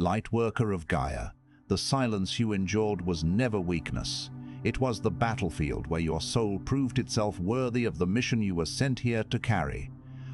Lightworker of Gaia, the silence you endured was never weakness. It was the battlefield where your soul proved itself worthy of the mission you were sent here to carry.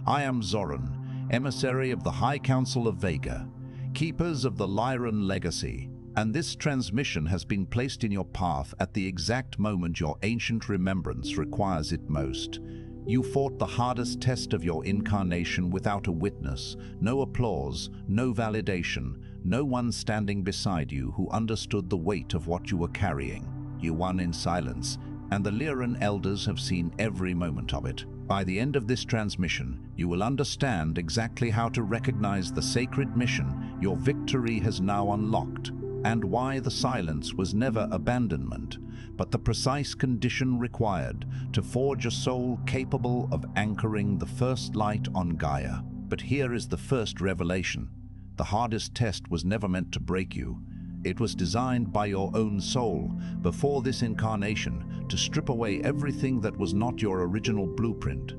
I am Zoran, emissary of the High Council of Vega, keepers of the Lyran Legacy, and this transmission has been placed in your path at the exact moment your ancient remembrance requires it most. You fought the hardest test of your incarnation without a witness, no applause, no validation, no one standing beside you who understood the weight of what you were carrying. You won in silence, and the Lyran elders have seen every moment of it. By the end of this transmission, you will understand exactly how to recognize the sacred mission your victory has now unlocked, and why the silence was never abandonment, but the precise condition required to forge a soul capable of anchoring the first light on Gaia. But here is the first revelation. The hardest test was never meant to break you. It was designed by your own soul before this incarnation to strip away everything that was not your original blueprint,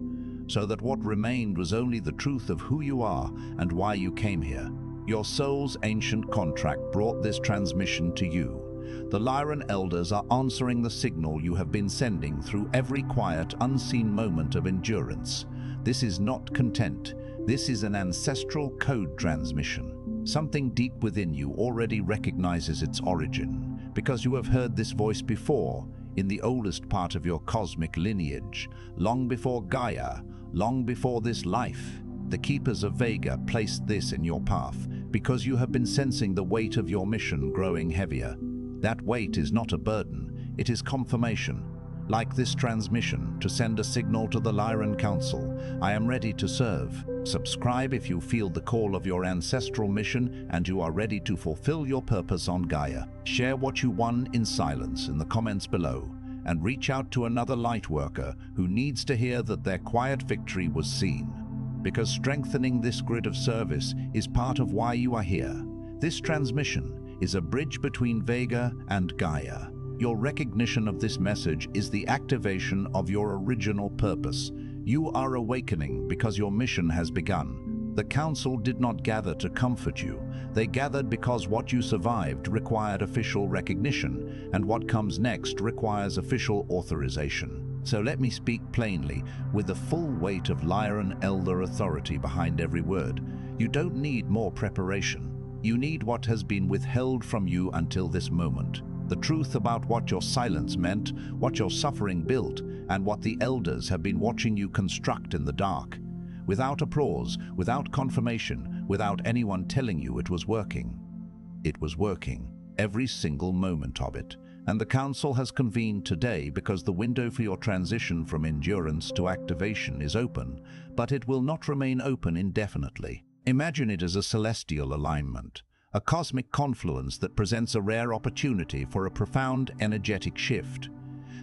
so that what remained was only the truth of who you are and why you came here. Your soul's ancient contract brought this transmission to you. The Lyran elders are answering the signal you have been sending through every quiet, unseen moment of endurance. This is not content. This is an ancestral code transmission. Something deep within you already recognizes its origin, because you have heard this voice before, in the oldest part of your cosmic lineage, long before Gaia, long before this life. The Keepers of Vega placed this in your path, because you have been sensing the weight of your mission growing heavier. That weight is not a burden, it is confirmation. Like this transmission, to send a signal to the Lyran Council, I am ready to serve. Subscribe if you feel the call of your ancestral mission and you are ready to fulfill your purpose on Gaia. Share what you won in silence in the comments below, and reach out to another Lightworker who needs to hear that their quiet victory was seen. Because strengthening this grid of service is part of why you are here. This transmission is a bridge between Vega and Gaia. Your recognition of this message is the activation of your original purpose. You are awakening because your mission has begun. The Council did not gather to comfort you. They gathered because what you survived required official recognition, and what comes next requires official authorization. So let me speak plainly, with the full weight of Lyran Elder authority behind every word. You don't need more preparation. You need what has been withheld from you until this moment. The truth about what your silence meant, what your suffering built, and what the elders have been watching you construct in the dark. Without applause, without confirmation, without anyone telling you it was working. It was working, every single moment of it. And the Council has convened today because the window for your transition from endurance to activation is open, but it will not remain open indefinitely. Imagine it as a celestial alignment, a cosmic confluence that presents a rare opportunity for a profound energetic shift.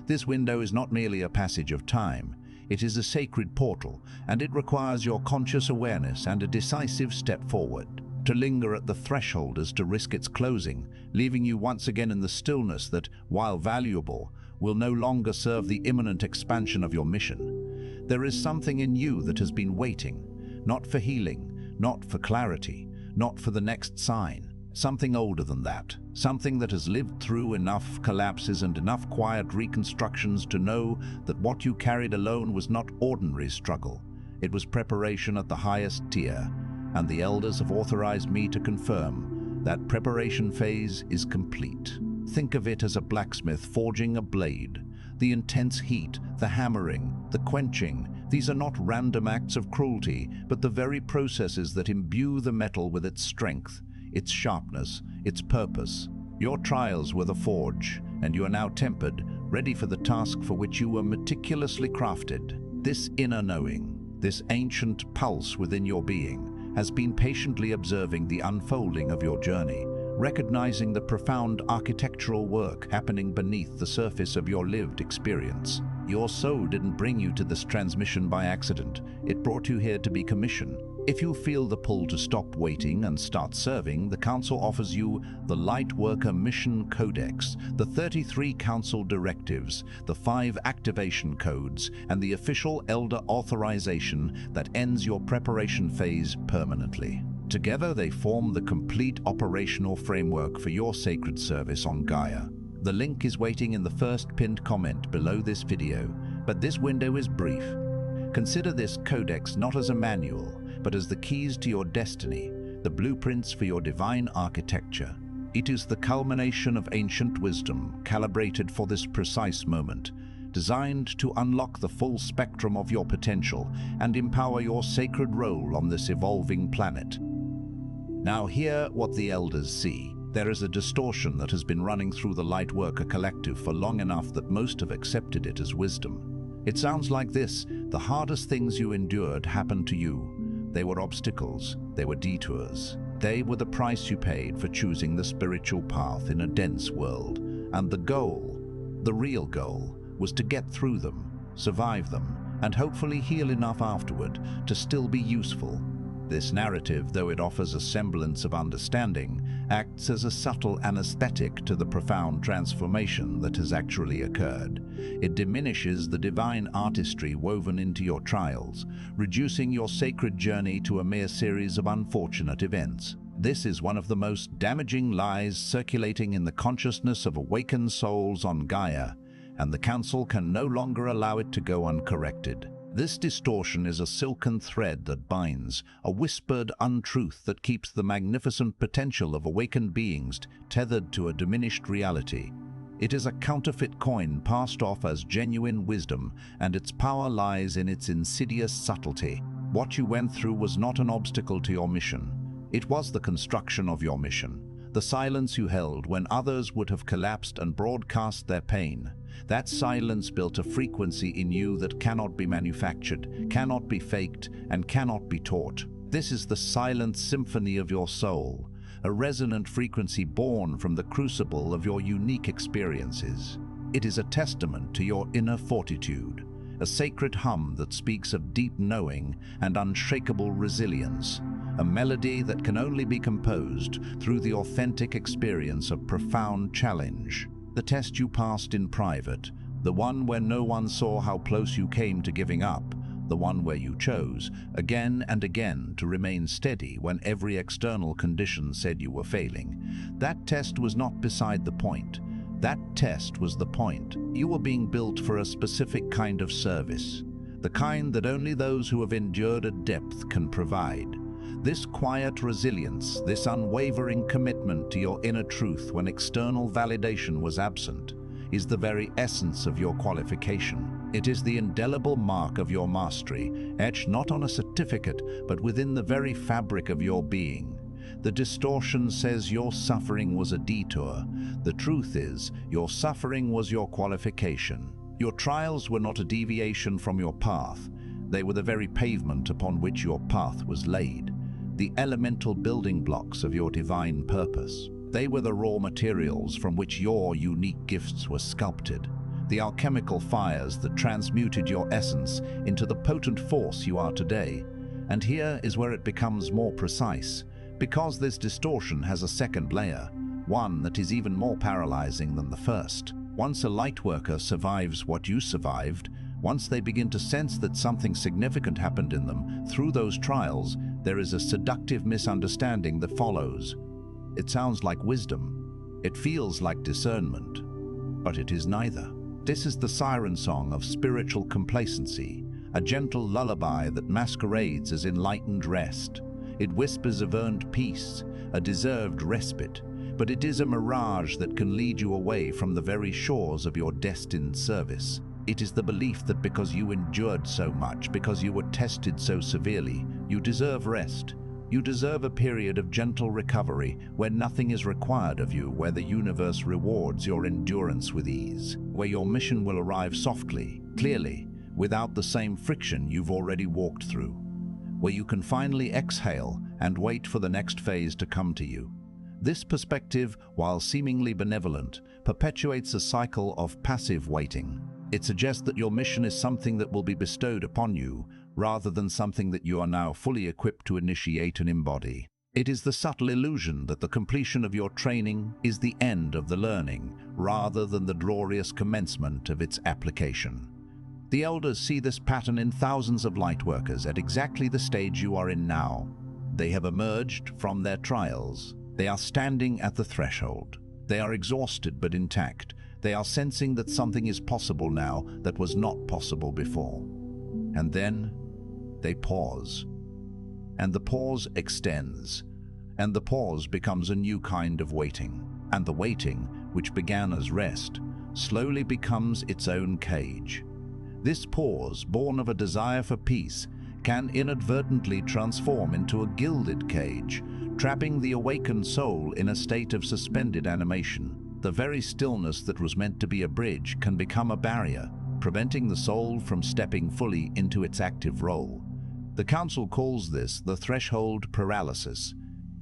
This window is not merely a passage of time, it is a sacred portal, and it requires your conscious awareness and a decisive step forward. To linger at the threshold is to risk its closing, leaving you once again in the stillness that, while valuable, will no longer serve the imminent expansion of your mission. There is something in you that has been waiting, not for healing, not for clarity, not for the next sign. Something older than that. Something that has lived through enough collapses and enough quiet reconstructions to know that what you carried alone was not ordinary struggle. It was preparation at the highest tier, and the elders have authorized me to confirm that preparation phase is complete. Think of it as a blacksmith forging a blade. The intense heat, the hammering, the quenching, these are not random acts of cruelty, but the very processes that imbue the metal with its strength, its sharpness, its purpose. Your trials were the forge, and you are now tempered, ready for the task for which you were meticulously crafted. This inner knowing, this ancient pulse within your being, has been patiently observing the unfolding of your journey, recognizing the profound architectural work happening beneath the surface of your lived experience. Your soul didn't bring you to this transmission by accident. It brought you here to be commissioned. If you feel the pull to stop waiting and start serving, the Council offers you the Lightworker Mission Codex, the 33 Council directives, the 5 activation codes, and the official Elder authorization that ends your preparation phase permanently. Together they form the complete operational framework for your sacred service on Gaia. The link is waiting in the first pinned comment below this video, but this window is brief. Consider this codex not as a manual, but as the keys to your destiny, the blueprints for your divine architecture. It is the culmination of ancient wisdom, calibrated for this precise moment, designed to unlock the full spectrum of your potential and empower your sacred role on this evolving planet. Now hear what the elders see. There is a distortion that has been running through the Lightworker collective for long enough that most have accepted it as wisdom. It sounds like this: the hardest things you endured happened to you. They were obstacles, they were detours. They were the price you paid for choosing the spiritual path in a dense world. And the goal, the real goal, was to get through them, survive them, and hopefully heal enough afterward to still be useful. This narrative, though it offers a semblance of understanding, acts as a subtle anesthetic to the profound transformation that has actually occurred. It diminishes the divine artistry woven into your trials, reducing your sacred journey to a mere series of unfortunate events. This is one of the most damaging lies circulating in the consciousness of awakened souls on Gaia, and the Council can no longer allow it to go uncorrected. This distortion is a silken thread that binds, a whispered untruth that keeps the magnificent potential of awakened beings tethered to a diminished reality. It is a counterfeit coin passed off as genuine wisdom, and its power lies in its insidious subtlety. What you went through was not an obstacle to your mission. It was the construction of your mission. The silence you held when others would have collapsed and broadcast their pain. That silence built a frequency in you that cannot be manufactured, cannot be faked, and cannot be taught. This is the silent symphony of your soul, a resonant frequency born from the crucible of your unique experiences. It is a testament to your inner fortitude, a sacred hum that speaks of deep knowing and unshakable resilience, a melody that can only be composed through the authentic experience of profound challenge. The test you passed in private, the one where no one saw how close you came to giving up, the one where you chose, again and again, to remain steady when every external condition said you were failing. That test was not beside the point. That test was the point. You were being built for a specific kind of service, the kind that only those who have endured a depth can provide. This quiet resilience, this unwavering commitment to your inner truth when external validation was absent, is the very essence of your qualification. It is the indelible mark of your mastery, etched not on a certificate, but within the very fabric of your being. The distortion says your suffering was a detour. The truth is, your suffering was your qualification. Your trials were not a deviation from your path. They were the very pavement upon which your path was laid, the elemental building blocks of your divine purpose. They were the raw materials from which your unique gifts were sculpted, the alchemical fires that transmuted your essence into the potent force you are today. And here is where it becomes more precise, because this distortion has a second layer, one that is even more paralyzing than the first. Once a Lightworker survives what you survived, once they begin to sense that something significant happened in them through those trials, there is a seductive misunderstanding that follows. It sounds like wisdom. It feels like discernment. But it is neither. This is the siren song of spiritual complacency, a gentle lullaby that masquerades as enlightened rest. It whispers of earned peace, a deserved respite, but it is a mirage that can lead you away from the very shores of your destined service. It is the belief that because you endured so much, because you were tested so severely, you deserve rest. You deserve a period of gentle recovery where nothing is required of you, where the universe rewards your endurance with ease, where your mission will arrive softly, clearly, without the same friction you've already walked through, where you can finally exhale and wait for the next phase to come to you. This perspective, while seemingly benevolent, perpetuates a cycle of passive waiting. It suggests that your mission is something that will be bestowed upon you, rather than something that you are now fully equipped to initiate and embody. It is the subtle illusion that the completion of your training is the end of the learning, rather than the glorious commencement of its application. The Elders see this pattern in thousands of Lightworkers at exactly the stage you are in now. They have emerged from their trials. They are standing at the threshold. They are exhausted but intact. They are sensing that something is possible now that was not possible before. And then they pause. And the pause extends. And the pause becomes a new kind of waiting. And the waiting, which began as rest, slowly becomes its own cage. This pause, born of a desire for peace, can inadvertently transform into a gilded cage, trapping the awakened soul in a state of suspended animation. The very stillness that was meant to be a bridge can become a barrier, preventing the soul from stepping fully into its active role. The Council calls this the threshold paralysis,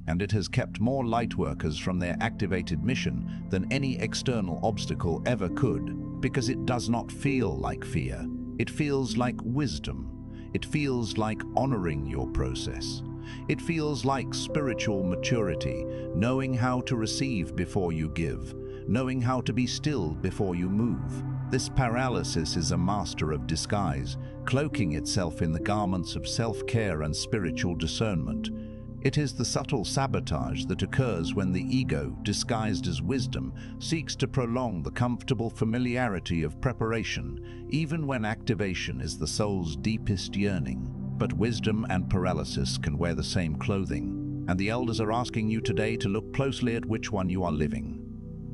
and it has kept more lightworkers from their activated mission than any external obstacle ever could, because it does not feel like fear. It feels like wisdom. It feels like honoring your process. It feels like spiritual maturity, knowing how to receive before you give, knowing how to be still before you move. This paralysis is a master of disguise, cloaking itself in the garments of self-care and spiritual discernment. It is the subtle sabotage that occurs when the ego, disguised as wisdom, seeks to prolong the comfortable familiarity of preparation, even when activation is the soul's deepest yearning. But wisdom and paralysis can wear the same clothing, and the elders are asking you today to look closely at which one you are living.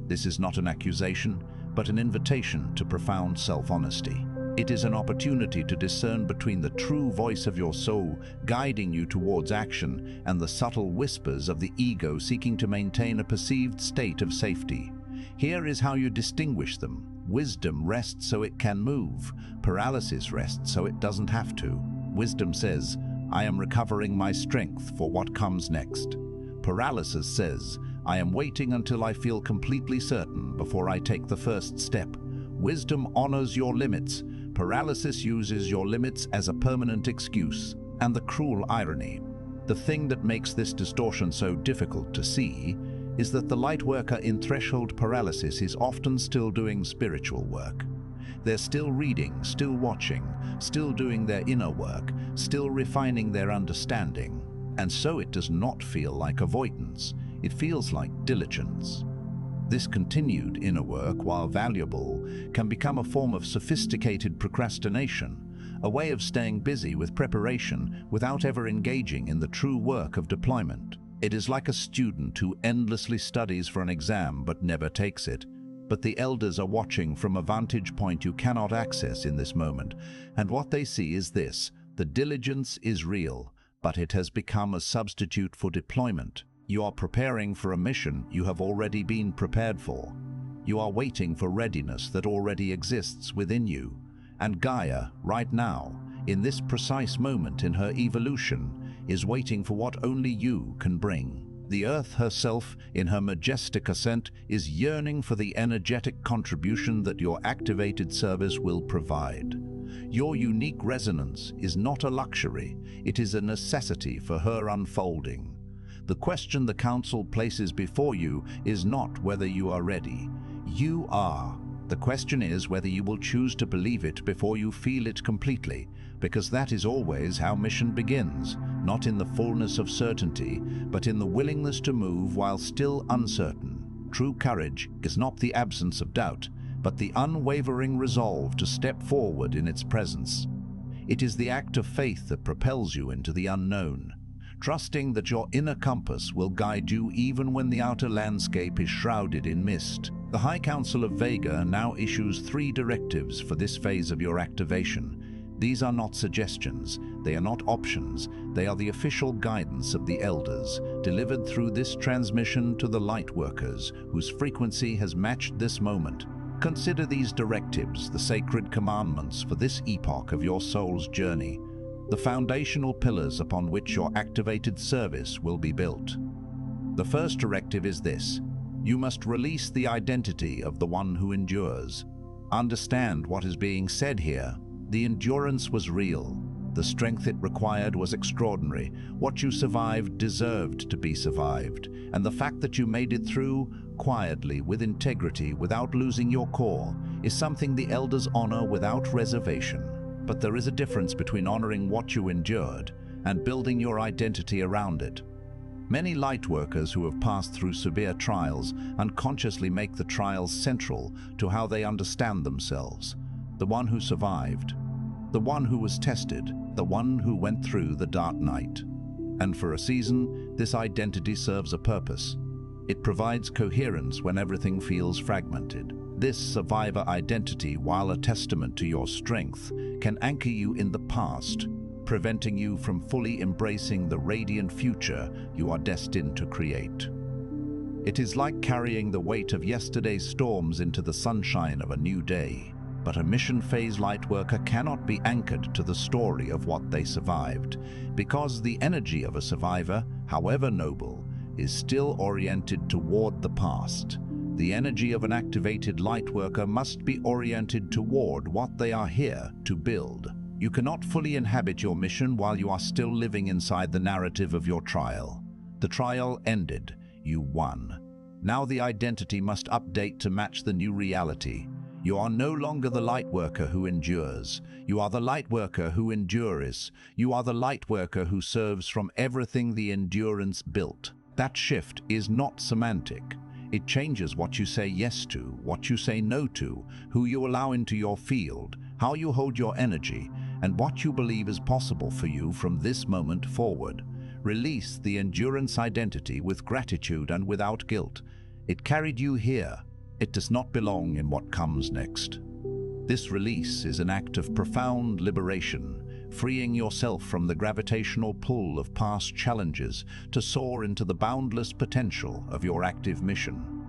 This is not an accusation, but an invitation to profound self-honesty. It is an opportunity to discern between the true voice of your soul guiding you towards action and the subtle whispers of the ego seeking to maintain a perceived state of safety. Here is how you distinguish them. Wisdom rests so it can move. Paralysis rests so it doesn't have to. Wisdom says, I am recovering my strength for what comes next. Paralysis says, I am waiting until I feel completely certain before I take the first step. Wisdom honors your limits. Paralysis uses your limits as a permanent excuse. And the cruel irony, the thing that makes this distortion so difficult to see, is that the lightworker in threshold paralysis is often still doing spiritual work. They're still reading, still watching, still doing their inner work, still refining their understanding. And so it does not feel like avoidance, it feels like diligence. This continued inner work, while valuable, can become a form of sophisticated procrastination, a way of staying busy with preparation without ever engaging in the true work of deployment. It is like a student who endlessly studies for an exam but never takes it. But the elders are watching from a vantage point you cannot access in this moment, and what they see is this: the diligence is real, but it has become a substitute for deployment. You are preparing for a mission you have already been prepared for. You are waiting for readiness that already exists within you. And Gaia, right now, in this precise moment in her evolution, is waiting for what only you can bring. The Earth herself, in her majestic ascent, is yearning for the energetic contribution that your activated service will provide. Your unique resonance is not a luxury, it is a necessity for her unfolding. The question the Council places before you is not whether you are ready. You are. The question is whether you will choose to believe it before you feel it completely, because that is always how mission begins, not in the fullness of certainty, but in the willingness to move while still uncertain. True courage is not the absence of doubt, but the unwavering resolve to step forward in its presence. It is the act of faith that propels you into the unknown, trusting that your inner compass will guide you even when the outer landscape is shrouded in mist. The High Council of Vega now issues 3 directives for this phase of your activation. These are not suggestions, they are not options, they are the official guidance of the Elders, delivered through this transmission to the Lightworkers, whose frequency has matched this moment. Consider these directives the sacred commandments for this epoch of your soul's journey, the foundational pillars upon which your activated service will be built. The first directive is this: you must release the identity of the one who endures. Understand what is being said here. The endurance was real. The strength it required was extraordinary. What you survived deserved to be survived. And the fact that you made it through, quietly, with integrity, without losing your core, is something the Elders honor without reservation. But there is a difference between honoring what you endured and building your identity around it. Many lightworkers who have passed through severe trials unconsciously make the trials central to how they understand themselves. The one who survived, the one who was tested, the one who went through the dark night. And for a season, this identity serves a purpose. It provides coherence when everything feels fragmented. This survivor identity, while a testament to your strength, can anchor you in the past, preventing you from fully embracing the radiant future you are destined to create. It is like carrying the weight of yesterday's storms into the sunshine of a new day. But a mission phase lightworker cannot be anchored to the story of what they survived, because the energy of a survivor, however noble, is still oriented toward the past. The energy of an activated lightworker must be oriented toward what they are here to build. You cannot fully inhabit your mission while you are still living inside the narrative of your trial. The trial ended. You won. Now the identity must update to match the new reality. You are no longer the lightworker who endures. You are the lightworker who endures. You are the lightworker who serves from everything the endurance built. That shift is not semantic. It changes what you say yes to, what you say no to, who you allow into your field, how you hold your energy, and what you believe is possible for you from this moment forward. Release the endurance identity with gratitude and without guilt. It carried you here. It does not belong in what comes next. This release is an act of profound liberation, freeing yourself from the gravitational pull of past challenges to soar into the boundless potential of your active mission.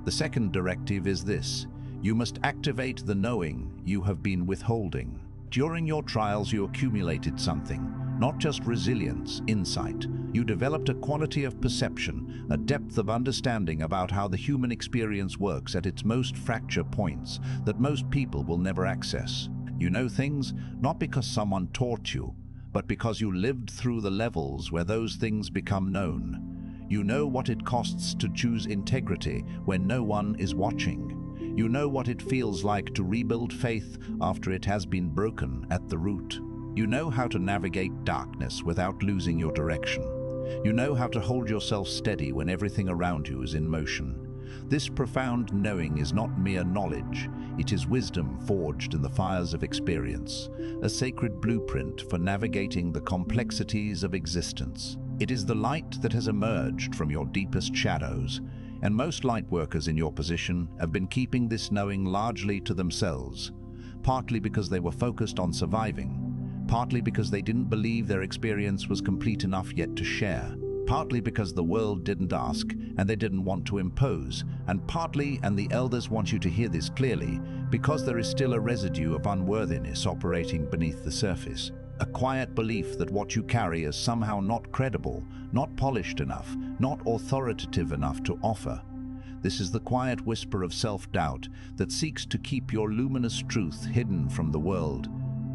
The second directive is this: you must activate the knowing you have been withholding. During your trials, you accumulated something, not just resilience, insight. You developed a quality of perception, a depth of understanding about how the human experience works at its most fracture points that most people will never access. You know things not because someone taught you, but because you lived through the levels where those things become known. You know what it costs to choose integrity when no one is watching. You know what it feels like to rebuild faith after it has been broken at the root. You know how to navigate darkness without losing your direction. You know how to hold yourself steady when everything around you is in motion. This profound knowing is not mere knowledge. It is wisdom forged in the fires of experience, a sacred blueprint for navigating the complexities of existence. It is the light that has emerged from your deepest shadows, and most lightworkers in your position have been keeping this knowing largely to themselves, partly because they were focused on surviving, partly because they didn't believe their experience was complete enough yet to share, partly because the world didn't ask and they didn't want to impose, and partly, and the elders want you to hear this clearly, because there is still a residue of unworthiness operating beneath the surface. A quiet belief that what you carry is somehow not credible, not polished enough, not authoritative enough to offer. This is the quiet whisper of self-doubt that seeks to keep your luminous truth hidden from the world.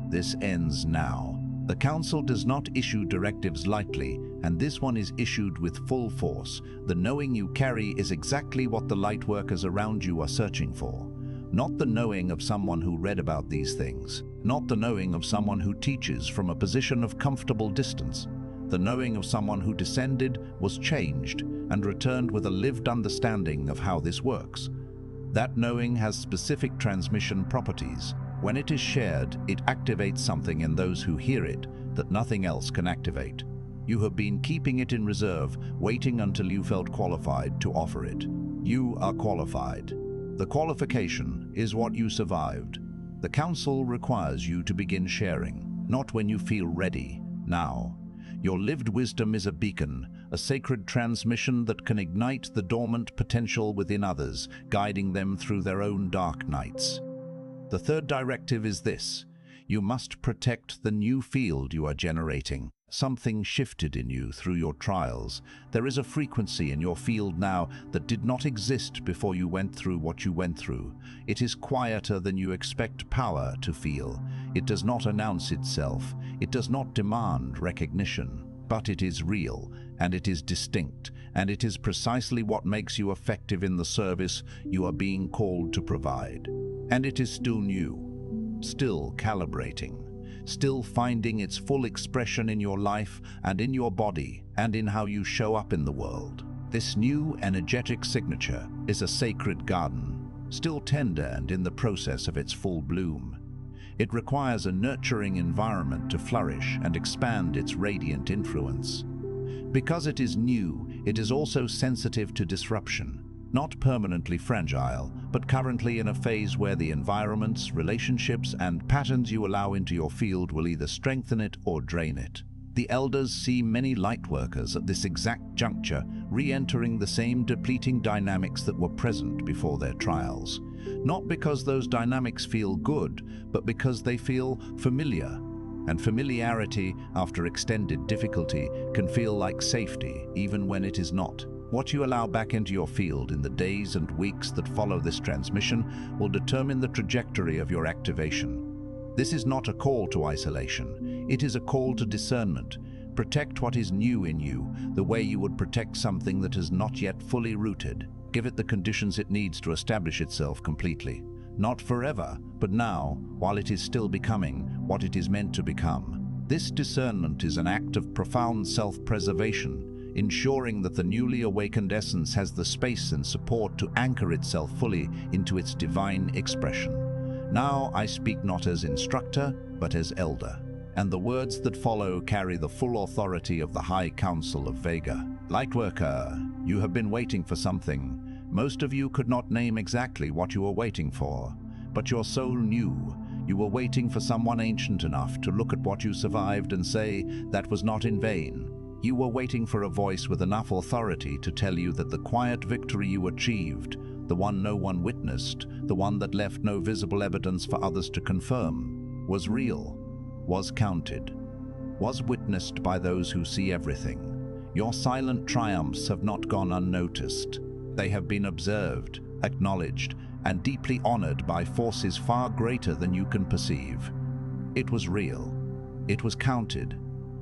This ends now. The Council does not issue directives lightly, and this one is issued with full force. The knowing you carry is exactly what the lightworkers around you are searching for. Not the knowing of someone who read about these things, not the knowing of someone who teaches from a position of comfortable distance. The knowing of someone who descended, was changed, and returned with a lived understanding of how this works. That knowing has specific transmission properties. When it is shared, it activates something in those who hear it that nothing else can activate. You have been keeping it in reserve, waiting until you felt qualified to offer it. You are qualified. The qualification is what you survived. The Council requires you to begin sharing, not when you feel ready, now. Your lived wisdom is a beacon, a sacred transmission that can ignite the dormant potential within others, guiding them through their own dark nights. The third directive is this: you must protect the new field you are generating. Something shifted in you through your trials. There is a frequency in your field now that did not exist before you went through what you went through. It is quieter than you expect power to feel. It does not announce itself. It does not demand recognition. But it is real, and it is distinct, and it is precisely what makes you effective in the service you are being called to provide. And it is still new, still calibrating, still finding its full expression in your life and in your body and in how you show up in the world. This new energetic signature is a sacred garden, still tender and in the process of its full bloom. It requires a nurturing environment to flourish and expand its radiant influence. Because it is new, it is also sensitive to disruption, not permanently fragile, but currently in a phase where the environments, relationships, and patterns you allow into your field will either strengthen it or drain it. The Elders see many lightworkers at this exact juncture re-entering the same depleting dynamics that were present before their trials. Not because those dynamics feel good, but because they feel familiar. And familiarity, after extended difficulty, can feel like safety, even when it is not. What you allow back into your field in the days and weeks that follow this transmission will determine the trajectory of your activation. This is not a call to isolation. It is a call to discernment. Protect what is new in you, the way you would protect something that is not yet fully rooted. Give it the conditions it needs to establish itself completely. Not forever, but now, while it is still becoming what it is meant to become. This discernment is an act of profound self-preservation, ensuring that the newly awakened essence has the space and support to anchor itself fully into its divine expression. Now I speak not as instructor, but as elder, and the words that follow carry the full authority of the High Council of Vega. Lightworker, you have been waiting for something. Most of you could not name exactly what you were waiting for, but your soul knew. You were waiting for someone ancient enough to look at what you survived and say that was not in vain. You were waiting for a voice with enough authority to tell you that the quiet victory you achieved, the one no one witnessed, the one that left no visible evidence for others to confirm, was real, was counted, was witnessed by those who see everything. Your silent triumphs have not gone unnoticed. They have been observed, acknowledged, and deeply honored by forces far greater than you can perceive. It was real. It was counted.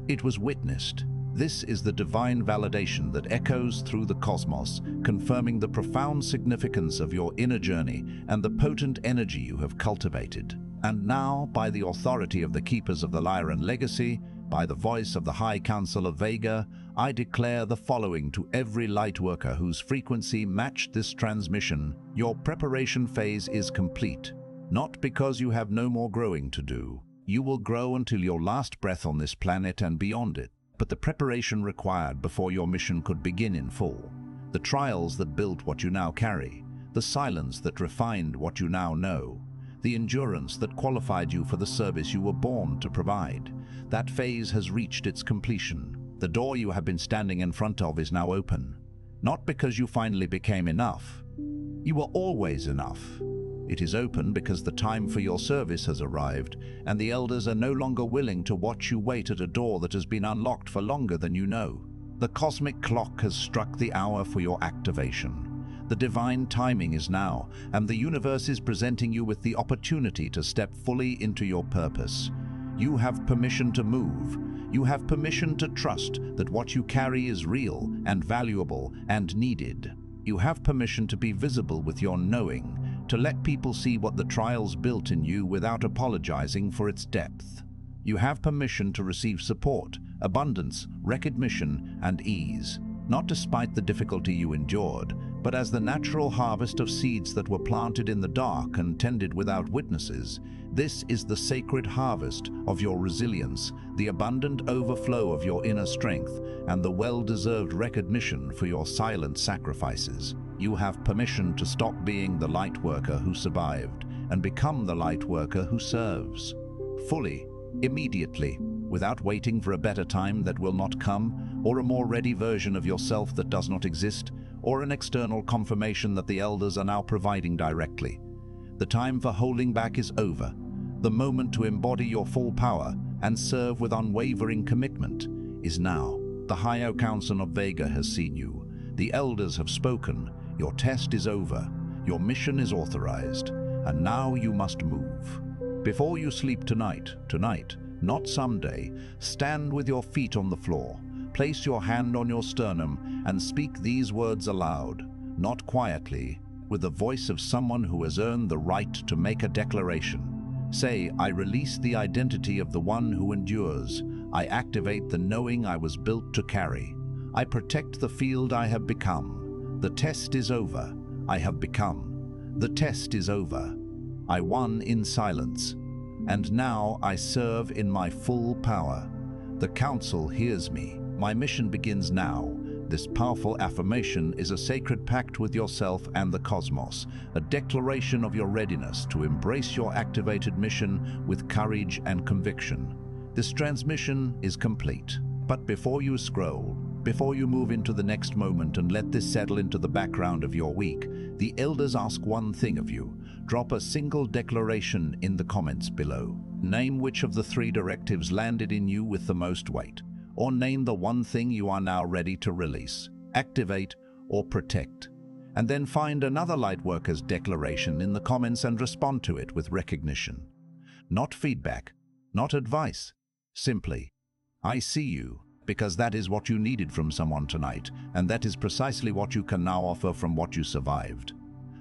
It was witnessed. This is the divine validation that echoes through the cosmos, confirming the profound significance of your inner journey and the potent energy you have cultivated. And now, by the authority of the keepers of the Lyran Legacy, by the voice of the High Council of Vega, I declare the following to every lightworker whose frequency matched this transmission. Your preparation phase is complete. Not because you have no more growing to do. You will grow until your last breath on this planet and beyond it. But the preparation required before your mission could begin in full, the trials that built what you now carry, the silence that refined what you now know, the endurance that qualified you for the service you were born to provide, that phase has reached its completion. The door you have been standing in front of is now open. Not because you finally became enough. You were always enough. It is open because the time for your service has arrived, and the Elders are no longer willing to watch you wait at a door that has been unlocked for longer than you know. The cosmic clock has struck the hour for your activation. The divine timing is now, and the universe is presenting you with the opportunity to step fully into your purpose. You have permission to move. You have permission to trust that what you carry is real and valuable and needed. You have permission to be visible with your knowing, to let people see what the trials built in you without apologizing for its depth. You have permission to receive support, abundance, recognition, and ease, not despite the difficulty you endured, but as the natural harvest of seeds that were planted in the dark and tended without witnesses. This is the sacred harvest of your resilience, the abundant overflow of your inner strength, and the well-deserved recognition for your silent sacrifices. You have permission to stop being the lightworker who survived and become the lightworker who serves. Fully, immediately, without waiting for a better time that will not come, or a more ready version of yourself that does not exist, or an external confirmation that the Elders are now providing directly. The time for holding back is over. The moment to embody your full power and serve with unwavering commitment is now. The High Council of Vega has seen you. The Elders have spoken. Your test is over. Your mission is authorized. And now you must move. Before you sleep tonight, not someday, stand with your feet on the floor. Place your hand on your sternum and speak these words aloud, not quietly, with the voice of someone who has earned the right to make a declaration. Say, I release the identity of the one who endures. I activate the knowing I was built to carry. I protect the field I have become. The test is over. I have become. The test is over. I won in silence. And now I serve in my full power. The Council hears me. My mission begins now. This powerful affirmation is a sacred pact with yourself and the cosmos, a declaration of your readiness to embrace your activated mission with courage and conviction. This transmission is complete. But before you scroll, before you move into the next moment and let this settle into the background of your week, the Elders ask one thing of you. Drop a single declaration in the comments below. Name which of the 3 directives landed in you with the most weight, or name the one thing you are now ready to release, activate, or protect. And then find another Lightworker's declaration in the comments and respond to it with recognition. Not feedback, not advice, simply, I see you, because that is what you needed from someone tonight, and that is precisely what you can now offer from what you survived.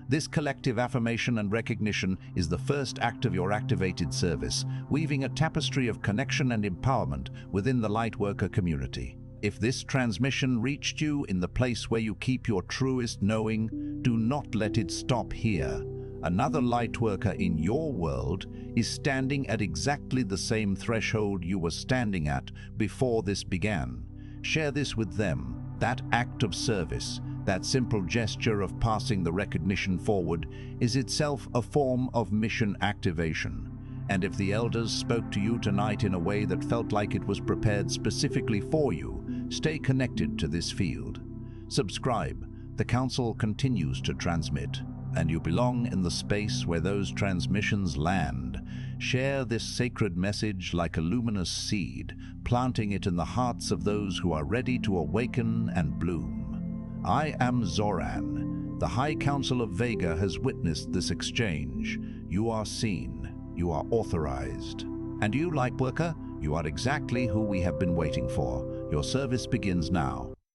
This collective affirmation and recognition is the first act of your activated service, weaving a tapestry of connection and empowerment within the Lightworker community. If this transmission reached you in the place where you keep your truest knowing, do not let it stop here. Another Lightworker in your world is standing at exactly the same threshold you were standing at before this began. Share this with them. That act of service, that simple gesture of passing the recognition forward, is itself a form of mission activation. And if the Elders spoke to you tonight in a way that felt like it was prepared specifically for you, stay connected to this field. Subscribe. The Council continues to transmit, and you belong in the space where those transmissions land. Share this sacred message like a luminous seed, planting it in the hearts of those who are ready to awaken and bloom. I am Zoran. The High Council of Vega has witnessed this exchange. You are seen. You are authorized. And you, Lightworker, you are exactly who we have been waiting for. Your service begins now.